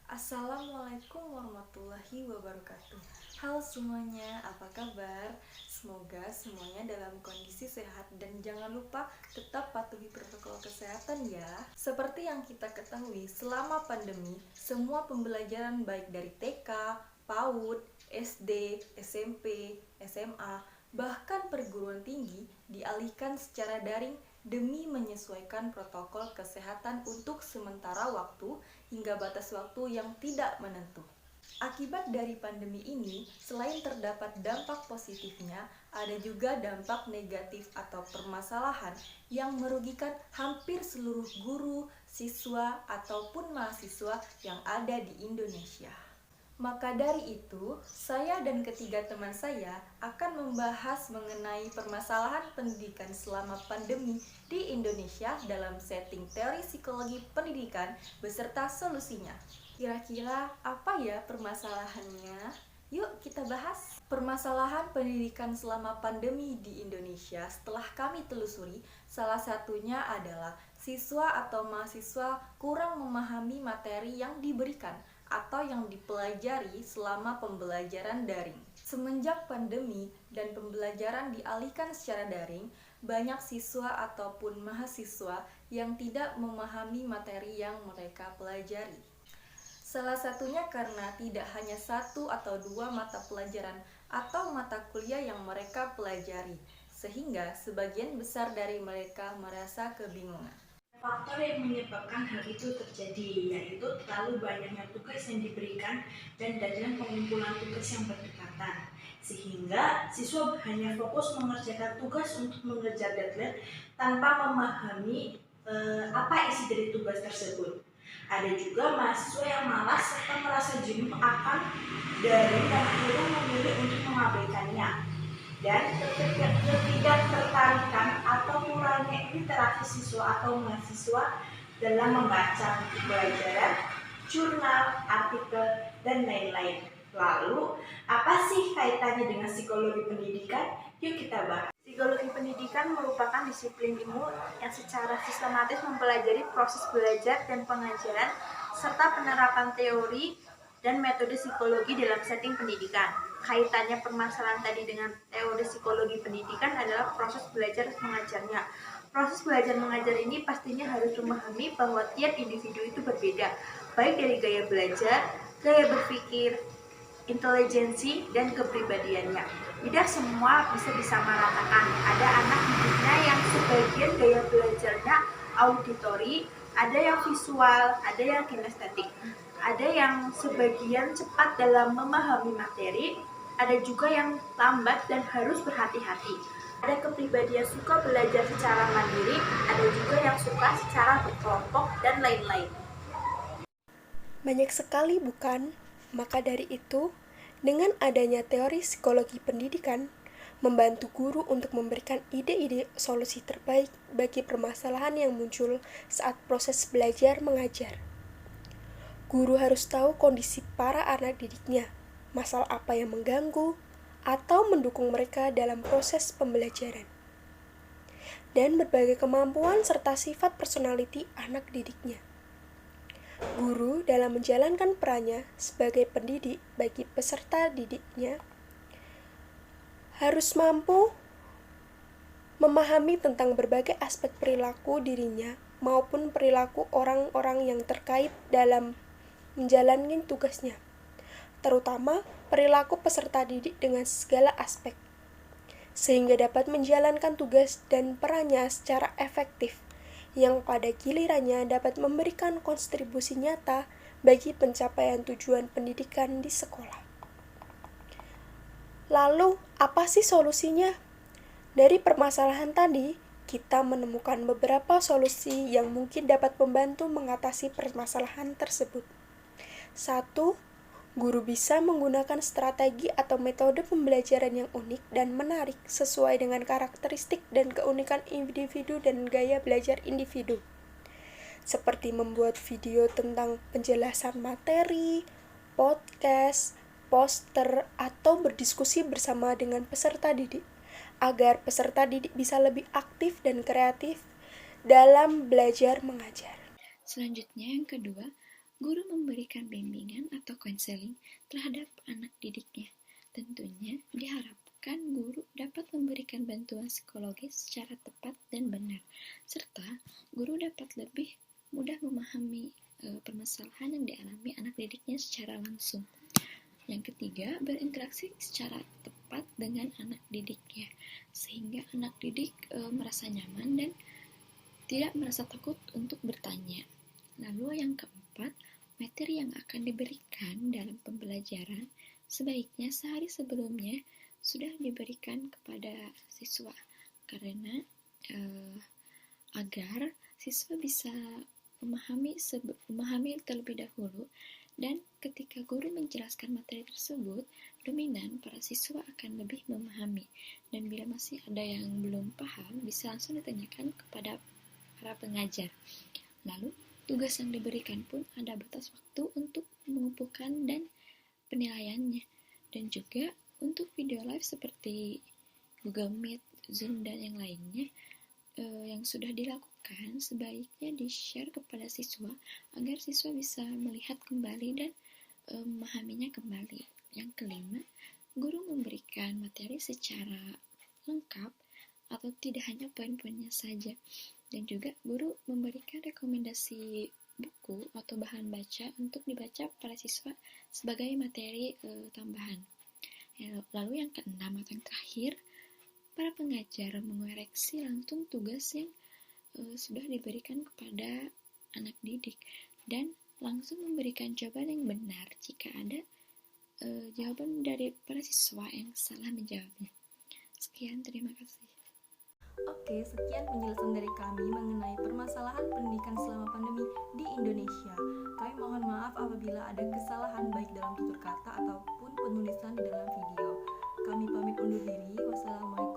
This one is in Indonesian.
Assalamualaikum warahmatullahi wabarakatuh. Halo semuanya, apa kabar? Semoga semuanya dalam kondisi sehat dan jangan lupa tetap patuhi protokol kesehatan ya. Seperti yang kita ketahui, selama pandemi, semua pembelajaran baik dari TK, PAUD, SD, SMP, SMA, bahkan perguruan tinggi dialihkan secara daring demi menyesuaikan protokol kesehatan untuk sementara waktu hingga batas waktu yang tidak menentu. Akibat dari pandemi ini, selain terdapat dampak positifnya, ada juga dampak negatif atau permasalahan yang merugikan hampir seluruh guru, siswa, ataupun mahasiswa yang ada di Indonesia. Maka dari itu, saya dan ketiga teman saya akan membahas mengenai permasalahan pendidikan selama pandemi di Indonesia dalam setting teori psikologi pendidikan beserta solusinya. Kira-kira apa ya permasalahannya? Yuk kita bahas. Permasalahan pendidikan selama pandemi di Indonesia setelah kami telusuri, salah satunya adalah siswa atau mahasiswa kurang memahami materi yang diberikan atau yang dipelajari selama pembelajaran daring. Semenjak pandemi dan pembelajaran dialihkan secara daring, banyak siswa ataupun mahasiswa yang tidak memahami materi yang mereka pelajari. Salah satunya karena tidak hanya satu atau dua mata pelajaran atau mata kuliah yang mereka pelajari, sehingga sebagian besar dari mereka merasa kebingungan. Faktor yang menyebabkan hal itu terjadi yaitu terlalu banyaknya tugas yang diberikan dan dengan pengumpulan tugas yang berdekatan, sehingga siswa hanya fokus mengerjakan tugas untuk mengejar deadline tanpa memahami apa isi dari tugas tersebut. Ada juga mahasiswa yang malas serta merasa jenuh akan dari dan akhirnya memilih untuk mengabaikannya, dan ketidaktertarikan atau kurangnya interaksi siswa atau mahasiswa dalam membaca buku pelajaran, jurnal, artikel, dan lain-lain. Lalu, apa sih kaitannya dengan psikologi pendidikan? Yuk kita bahas. Psikologi pendidikan merupakan disiplin ilmu yang secara sistematis mempelajari proses belajar dan pengajaran serta penerapan teori dan metode psikologi dalam setting pendidikan. Kaitannya permasalahan tadi dengan teori psikologi pendidikan adalah proses belajar mengajarnya. Proses belajar mengajar ini pastinya harus memahami bahwa tiap individu itu berbeda, baik dari gaya belajar, gaya berpikir, intelijensi, dan kepribadiannya. Tidak semua bisa disamaratakan. Ada anak didiknya yang sebagian gaya belajarnya auditori, ada yang visual, ada yang kinestetik. Ada yang sebagian cepat dalam memahami materi, ada juga yang lambat dan harus berhati-hati. Ada kepribadian suka belajar secara mandiri, ada juga yang suka secara berkelompok, dan lain-lain. Banyak sekali bukan? Maka dari itu, dengan adanya teori psikologi pendidikan, membantu guru untuk memberikan ide-ide solusi terbaik bagi permasalahan yang muncul saat proses belajar mengajar. Guru harus tahu kondisi para anak didiknya, masalah apa yang mengganggu, atau mendukung mereka dalam proses pembelajaran. Dan berbagai kemampuan serta sifat personality anak didiknya. Guru dalam menjalankan perannya sebagai pendidik bagi peserta didiknya harus mampu memahami tentang berbagai aspek perilaku dirinya maupun perilaku orang-orang yang terkait dalam menjalani tugasnya, terutama perilaku peserta didik dengan segala aspek, sehingga dapat menjalankan tugas dan perannya secara efektif, yang pada gilirannya dapat memberikan kontribusi nyata bagi pencapaian tujuan pendidikan di sekolah. Lalu, apa sih solusinya? Dari permasalahan tadi, kita menemukan beberapa solusi yang mungkin dapat membantu mengatasi permasalahan tersebut. 1. Guru bisa menggunakan strategi atau metode pembelajaran yang unik dan menarik sesuai dengan karakteristik dan keunikan individu dan gaya belajar individu. Seperti membuat video tentang penjelasan materi, podcast, poster, atau berdiskusi bersama dengan peserta didik, agar peserta didik bisa lebih aktif dan kreatif dalam belajar mengajar. Selanjutnya yang kedua, Guru memberikan bimbingan atau konseling terhadap anak didiknya. Tentunya diharapkan guru dapat memberikan bantuan psikologis secara tepat dan benar, serta guru dapat lebih mudah memahami permasalahan yang dialami anak didiknya secara langsung. Yang ketiga, berinteraksi secara tepat dengan anak didiknya, sehingga anak didik merasa nyaman dan tidak merasa takut untuk bertanya. Lalu yang keempat, materi yang akan diberikan dalam pembelajaran sebaiknya sehari sebelumnya sudah diberikan kepada siswa, karena agar siswa bisa memahami terlebih dahulu, dan ketika guru menjelaskan materi tersebut, dominan para siswa akan lebih memahami, dan bila masih ada yang belum paham bisa langsung ditanyakan kepada para pengajar. Lalu tugas yang diberikan pun ada batas waktu untuk mengumpulkan dan penilaiannya, dan juga untuk video live seperti Google Meet, Zoom, dan yang lainnya yang sudah dilakukan sebaiknya di-share kepada siswa agar siswa bisa melihat kembali dan memahaminya kembali. Yang kelima, guru memberikan materi secara lengkap atau tidak hanya poin-poinnya saja, dan juga guru memberikan rekomendasi buku atau bahan baca untuk dibaca para siswa sebagai materi tambahan. Lalu yang keenam atau yang terakhir, para pengajar mengoreksi langsung tugas yang sudah diberikan kepada anak didik dan langsung memberikan jawaban yang benar jika ada jawaban dari para siswa yang salah menjawabnya. Sekian, terima kasih. Oke, sekian penjelasan dari kami mengenai permasalahan pendidikan selama pandemi di Indonesia. Kami mohon maaf apabila ada kesalahan baik dalam tutur kata ataupun penulisan di dalam video. Kami pamit undur diri. Wassalamualaikum